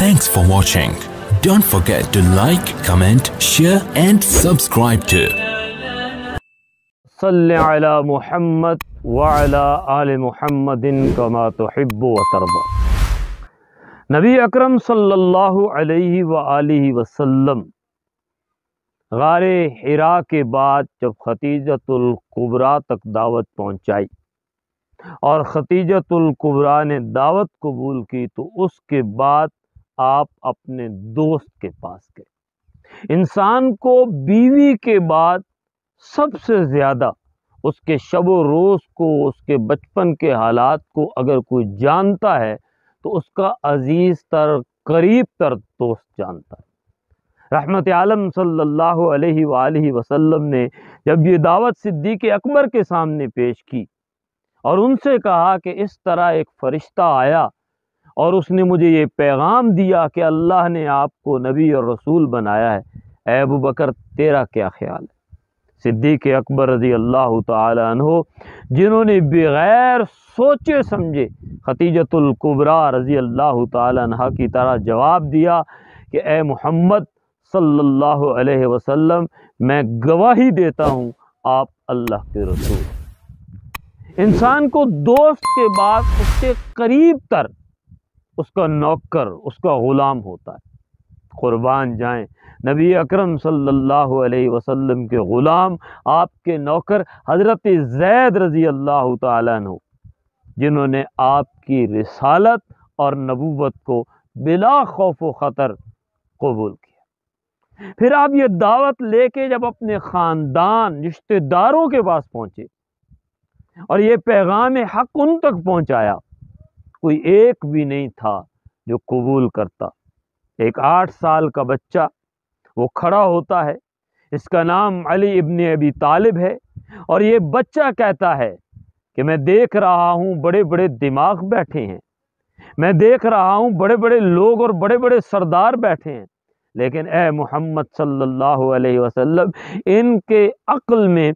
Thanks for watching. Don't forget to like, comment, share and subscribe to صل علی محمد وعلی آل محمد کما تحب و ترضى۔ نبی اکرم صلی اللہ علیہ وآلہ وسلم غار حرا کے بعد جب ختیجۃ الکبریٰ تک دعوت پہنچائی اور ختیجۃ الکبریٰ نے دعوت قبول کی تو اس کے بعد آپ اپنے دوست کے پاس گئے۔ انسان کو بیوی کے بعد سب سے زیادہ اس کے شب و روز کو، اس کے بچپن کے حالات کو اگر کوئی جانتا ہے تو اس کا عزیز تر، قریب تر دوست جانتا ہے۔ رحمت عالم صلی اللہ علیہ وآلہ وسلم نے جب یہ دعوت صدیق اکبر کے سامنے پیش کی اور ان سے کہا کہ اس طرح ایک فرشتہ آیا اور اس نے مجھے یہ پیغام دیا کہ اللہ نے آپ کو نبی اور رسول بنایا ہے، اے ابو بکر تیرا کیا خیال ہے؟ صدیق اکبر رضی اللہ تعالی عنہ جنہوں نے بغیر سوچے سمجھے ختیجۃ الکبریٰ رضی اللہ تعالی عنہ کی طرح جواب دیا کہ اے محمد صلی اللہ علیہ وسلم، میں گواہی دیتا ہوں آپ اللہ کے رسول۔ انسان کو دوست کے بعد اس کے قریب تر اس کا نوکر، اس کا غلام ہوتا ہے۔ قربان جائیں نبی اکرم صلی اللہ علیہ وسلم کے غلام، آپ کے نوکر حضرت زید رضی اللہ تعالیٰ عنہ، جنہوں نے آپ کی رسالت اور نبوت کو بلا خوف و خطر قبول کیا۔ پھر آپ یہ دعوت لے کے جب اپنے خاندان، رشتہ داروں کے پاس پہنچے اور یہ پیغام حق ان تک پہنچایا، کوئی ایک بھی نہیں تھا جو قبول کرتا۔ ایک 8 سال کا بچہ وہ کھڑا ہوتا ہے، اس کا نام علی ابن ابی طالب ہے، اور یہ بچہ کہتا ہے کہ میں دیکھ رہا ہوں بڑے بڑے دماغ بیٹھے ہیں، میں دیکھ رہا ہوں بڑے بڑے لوگ اور بڑے بڑے سردار بیٹھے ہیں، لیکن اے محمد صلی اللہ علیہ وسلم ان کے عقل میں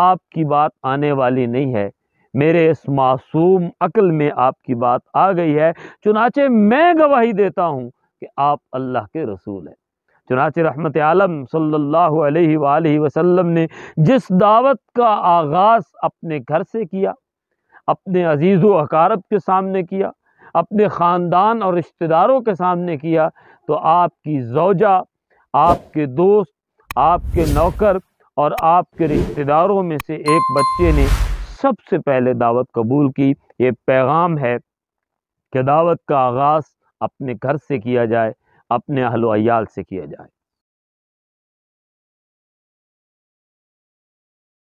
آپ کی بات آنے والی نہیں ہے، میرے اس معصوم عقل میں آپ کی بات آ گئی ہے، چنانچہ میں گواہی دیتا ہوں کہ آپ اللہ کے رسول ہیں۔ چنانچہ رحمت عالم صلی اللہ علیہ وآلہ وسلم نے جس دعوت کا آغاز اپنے گھر سے کیا، اپنے عزیز و اقارب کے سامنے کیا، اپنے خاندان اور رشتہ داروں کے سامنے کیا، تو آپ کی زوجہ، آپ کے دوست، آپ کے نوکر اور آپ کے رشتہ داروں میں سے ایک بچے نے سب سے پہلے دعوت قبول کی۔ یہ پیغام ہے کہ دعوت کا آغاز اپنے گھر سے کیا جائے، اپنے اہل و عیال سے کیا جائے۔